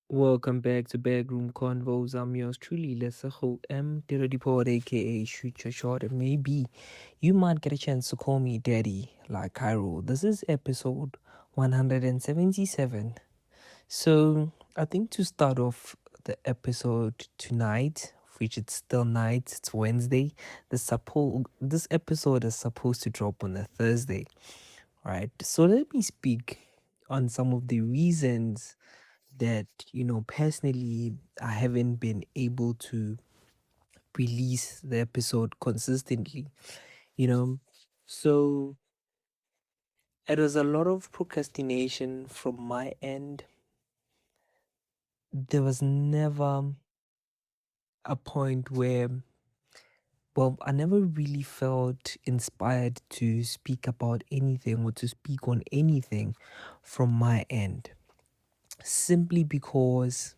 Welcome back to Bedroom Convos. I'm yours truly, Lesego M, the report, aka Shoot Your Shot, and maybe you might get a chance to call me Daddy, like Cairo. This is episode 177. So, I think to start off the episode tonight, which it's still night, it's Wednesday. This episode is supposed to drop on a Thursday, right? So let me speak on some of the reasons that personally I haven't been able to release the episode consistently you know so it was a lot of procrastination from my end. There was never a point where, well, I never really felt inspired to speak about anything or to speak on anything from my end, simply because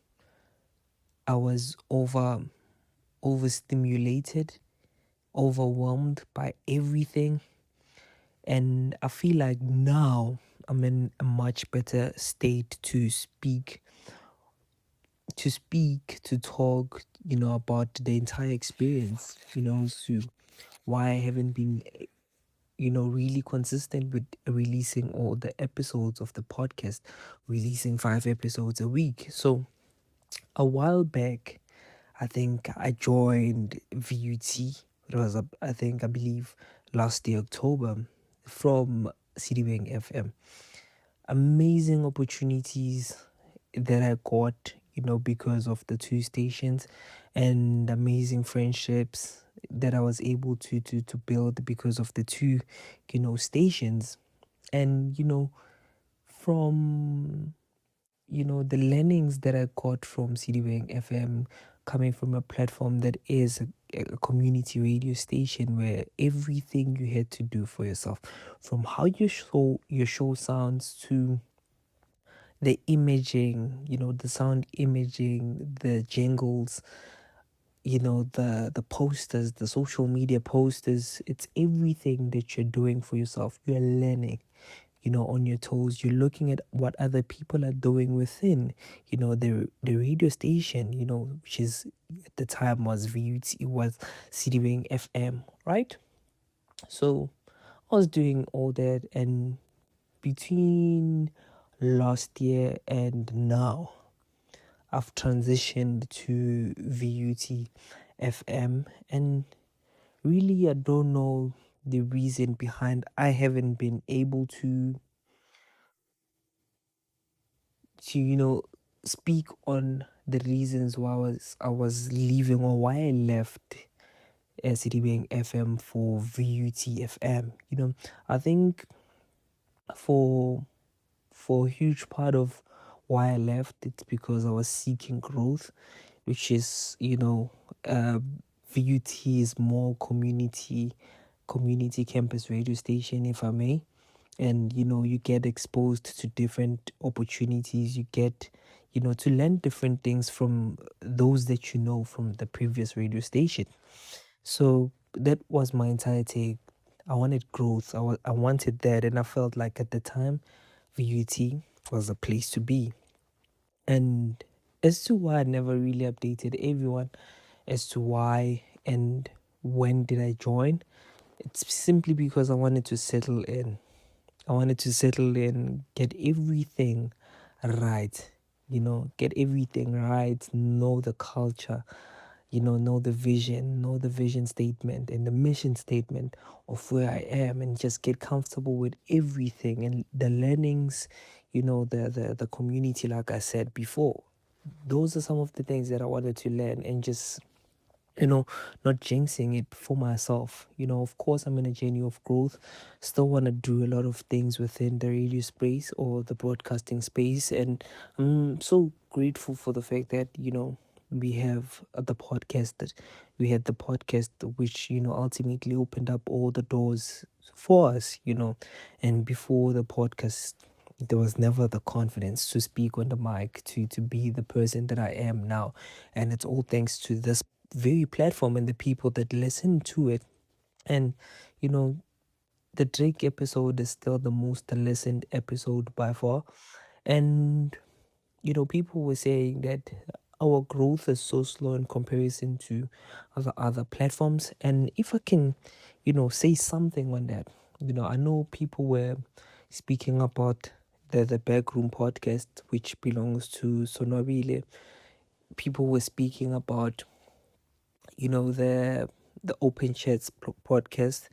I was overstimulated, overwhelmed by everything. And I feel like now I'm in a much better state to talk, about the entire experience, to why I haven't been, really consistent with releasing all the episodes of the podcast, releasing 5 episodes a week. So a while back, I think I joined VUT. It was, I believe, last year, October, from Sedibeng FM. Amazing opportunities that I got, because of the two stations, and amazing friendships that I was able to build because of the two, stations. And, from the learnings that I got from Sedibeng FM, coming from a platform that is a community radio station where everything you had to do for yourself, from how your show sounds to the imaging, the sound imaging, the jingles, the posters, the social media posters. It's everything that you're doing for yourself. You're learning, on your toes. You're looking at what other people are doing within, the radio station, which is at the time was VUT, it was Sedibeng FM, right? So I was doing all that, and between last year and now, I've transitioned to VUT FM, and really, I don't know the reason behind I haven't been able to speak on the reasons why I was leaving, or why I left Sedibeng FM for VUT FM. I think for for a huge part of why I left, it's because I was seeking growth, which is, uh, VUT is more community campus radio station, if I may. And you get exposed to different opportunities. You get, to learn different things from those that from the previous radio station. So that was my entire take. I wanted growth. I wanted that, and I felt like at the time VUT was a place to be. And as to why I never really updated everyone as to why and when did I join, it's simply because I wanted to settle in. I wanted to settle in, get everything right, get everything right, know the culture, know the vision statement and the mission statement of where I am, and just get comfortable with everything and the learnings, the community, like I said before. Those are some of the things that I wanted to learn, and just not jinxing it for myself. Of course, I'm in a journey of growth. Still want to do a lot of things within the radio space or the broadcasting space. And I'm so grateful for the fact that, we have we had the podcast, which, ultimately opened up all the doors for us. And before the podcast, there was never the confidence to speak on the mic, to be the person that I am now. And it's all thanks to this very platform and the people that listen to it. And you know, the Drake episode is still the most listened episode by far. And people were saying that our growth is so slow in comparison to other platforms. And if I can, say something on that, I know people were speaking about the Backroom podcast, which belongs to Sonobile. People were speaking about, the Open Chats podcast,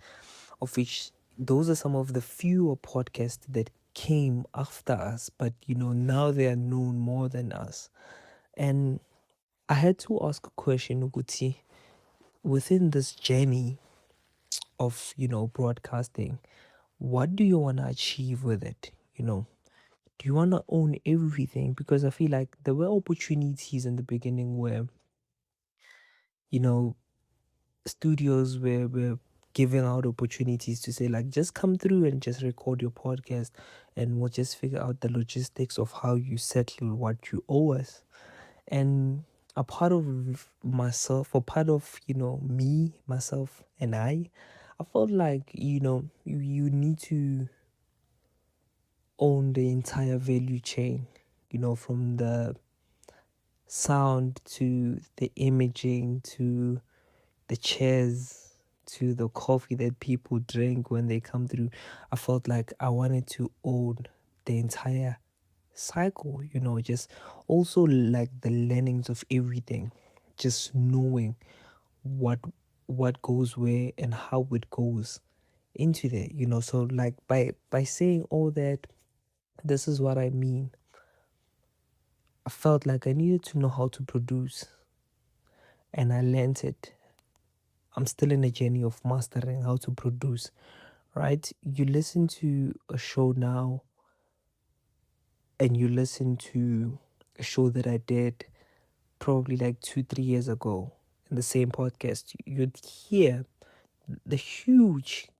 of which those are some of the fewer podcasts that came after us, but now they are known more than us. And I had to ask a question, Uguti, within this journey of, broadcasting, what do you want to achieve with it? Do you want to own everything? Because I feel like there were opportunities in the beginning where, you know, studios were giving out opportunities to say, like, just come through and just record your podcast, and we'll just figure out the logistics of how you settle what you owe us. And a part of myself, or part of, me, myself, and I felt like, you need to own the entire value chain, from the sound to the imaging to the chairs to the coffee that people drink when they come through. I felt like I wanted to own the entire cycle, just also like the learnings of everything, just knowing what goes where and how it goes into there, so like by saying all that, this is what I mean. I felt like I needed to know how to produce, and I learned it. I'm still in a journey of mastering how to produce, right? You listen to a show now, and you listen to a show that I did probably like 2 3 years ago in the same podcast, you'd hear the huge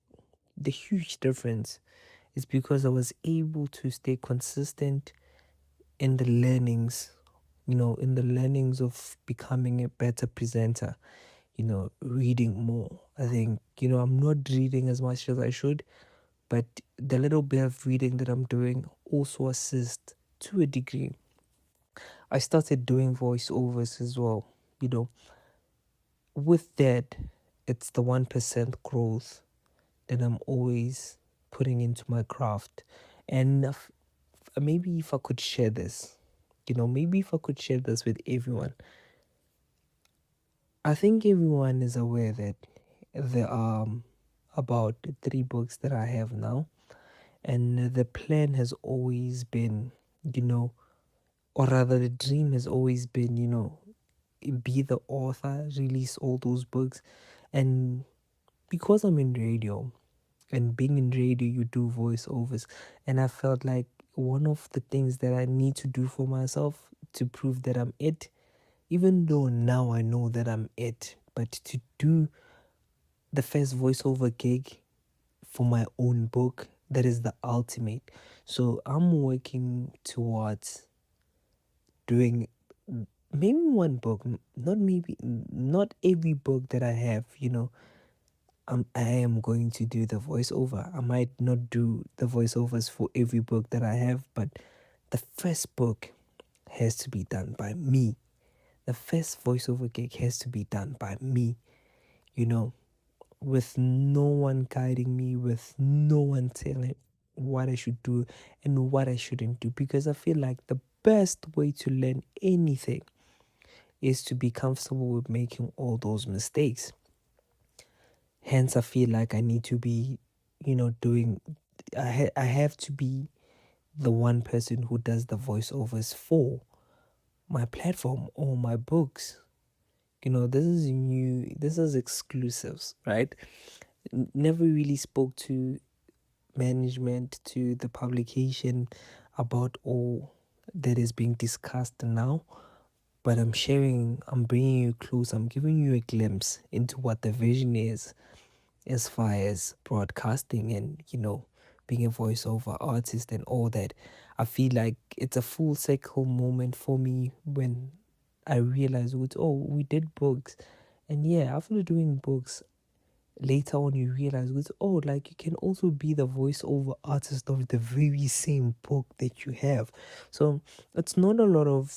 difference. Is because I was able to stay consistent in the learnings, in the learnings of becoming a better presenter, reading more. I think, I'm not reading as much as I should, but the little bit of reading that I'm doing also assists to a degree. I started doing voiceovers as well, you know. With that, it's the 1% growth that I'm always putting into my craft. And maybe if I could share this, maybe if I could share this with everyone. I think everyone is aware that there are about 3 books that I have now. And the plan has always been, or rather, the dream has always been, be the author, release all those books. And because I'm in radio, and being in radio, you do voiceovers. And I felt like one of the things that I need to do for myself to prove that I'm it, even though now I know that I'm it, but to do the first voiceover gig for my own book, that is the ultimate. So I'm working towards doing maybe one book, not every book that I have, I am going to do the voiceover. I might not do the voiceovers for every book that I have, but the first book has to be done by me. The first voiceover gig has to be done by me, you know, with no one guiding me, with no one telling what I should do and what I shouldn't do. Because I feel like the best way to learn anything is to be comfortable with making all those mistakes. Hence, I feel like I need to be, doing, I have to be the one person who does the voiceovers for my platform or my books. This is new, this is exclusives, right? Never really spoke to management, to the publication about all that is being discussed now. But I'm bringing you close, I'm giving you a glimpse into what the vision is as far as broadcasting and, being a voiceover artist and all that. I feel like it's a full circle moment for me when I realized, oh, we did books. And yeah, after doing books, later on you realize, oh, like you can also be the voiceover artist of the very same book that you have. So it's not a lot of,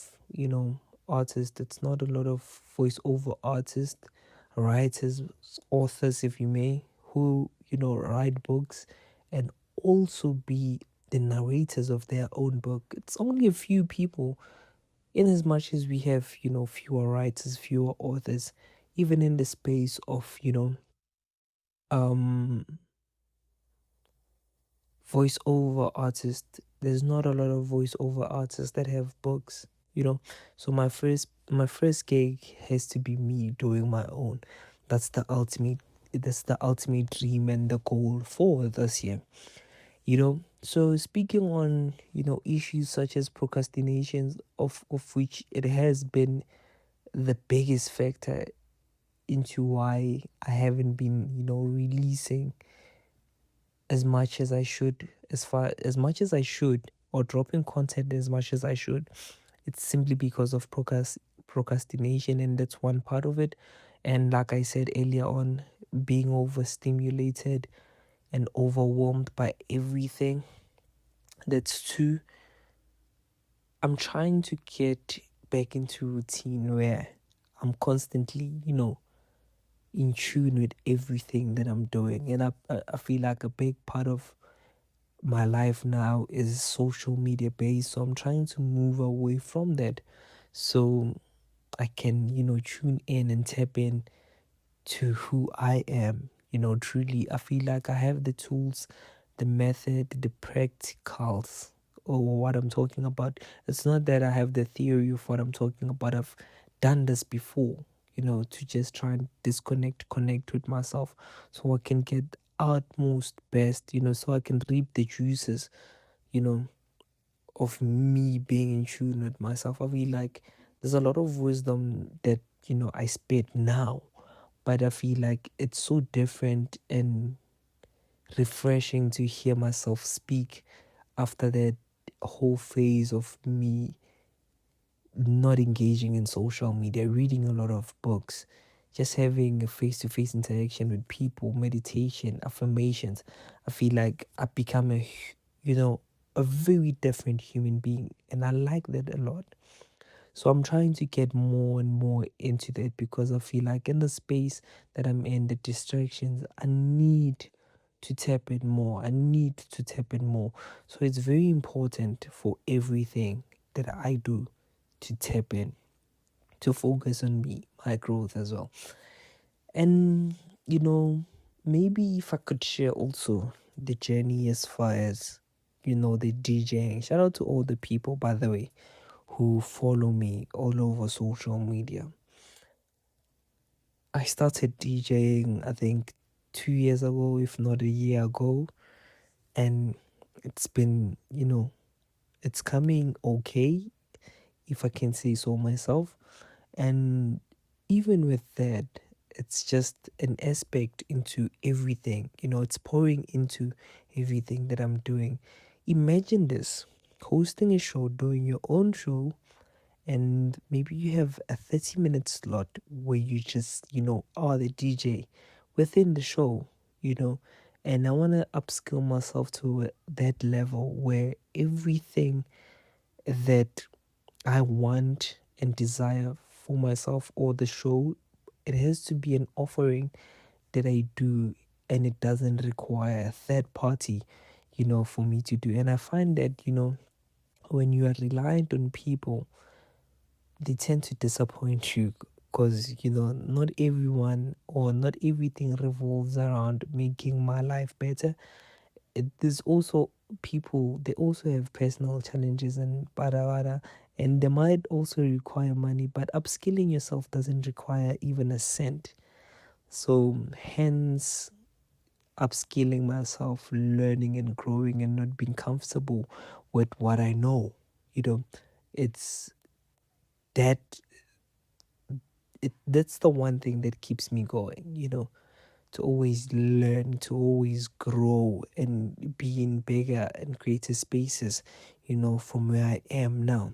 artists, it's not a lot of voiceover artists, writers, authors, if you may, who, write books and also be the narrators of their own book. It's only a few people, in as much as we have, fewer writers, fewer authors, even in the space of, um voiceover artists. There's not a lot of voiceover artists that have books, you know. So my first gig has to be me doing my own. That's the ultimate that's the ultimate dream and the goal for this year. So speaking on, issues such as procrastination, of which it has been the biggest factor into why I haven't been, releasing as much as I should, as much as I should, or dropping content as much as I should. It's simply because of procrastination, and that's one part of it. And like I said earlier on, being overstimulated and overwhelmed by everything. That's two. I'm trying to get back into routine where I'm constantly, in tune with everything that I'm doing. And I feel like a big part of my life now is social media based. So I'm trying to move away from that so I can, tune in and tap in to who I am. Truly, I feel like I have the tools, the method, the practicals, or what I'm talking about. It's not that I have the theory of what I'm talking about. I've done this before, to just try and connect with myself so I can get utmost best, so I can reap the juices, you know, of me being in tune with myself. I feel like there's a lot of wisdom that, I spit now, but I feel like it's so different and refreshing to hear myself speak after that whole phase of me not engaging in social media, reading a lot of books, just having a face to face interaction with people, meditation, affirmations. I feel like I've become a very different human being, and I like that a lot. So I'm trying to get more and more into that because I feel like in the space that I'm in, the distractions, I need to tap in more. I need to tap in more. So it's very important for everything that I do to tap in, to focus on me, my growth as well. And, you know, maybe if I could share also the journey as far as, the DJing. Shout out to all the people, by the way, who follow me all over social media. I started DJing, I think, 2 years ago, if not a year ago. And it's been, it's coming okay, if I can say so myself. And even with that, it's just an aspect into everything, it's pouring into everything that I'm doing. Imagine this: hosting a show, doing your own show, and maybe you have a 30-minute slot where you just, are the DJ within the show, you know. And I want to upskill myself to that level where everything that I want and desire for myself or the show, it has to be an offering that I do, and it doesn't require a third party, for me to do. And I find that, when you are reliant on people, they tend to disappoint you because, not everyone or not everything revolves around making my life better. There's also people, they also have personal challenges and bada bada, and they might also require money, but upskilling yourself doesn't require even a cent. So hence, upskilling myself, learning and growing, and not being comfortable with what I know, it's that that's the one thing that keeps me going, to always learn, to always grow and be in bigger and greater spaces, from where I am now.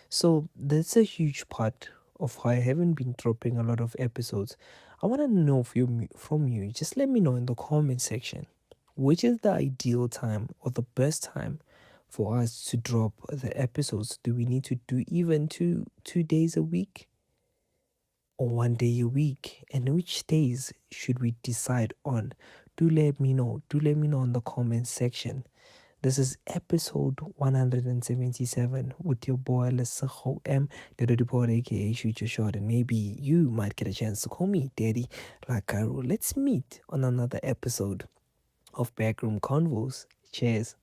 So that's a huge part of why I haven't been dropping a lot of episodes. I want to know from you. Just let me know in the comment section. Which is the ideal time or the best time for us to drop the episodes? Do we need to do even two days a week or 1 day a week? And which days should we decide on? Do let me know. Do let me know in the comment section. This is episode 177 with your boy Lesego M, the report aka Shoot Your Shot, and maybe you might get a chance to call me Daddy like Cairo. Let's meet on another episode of Backroom Convos. Cheers.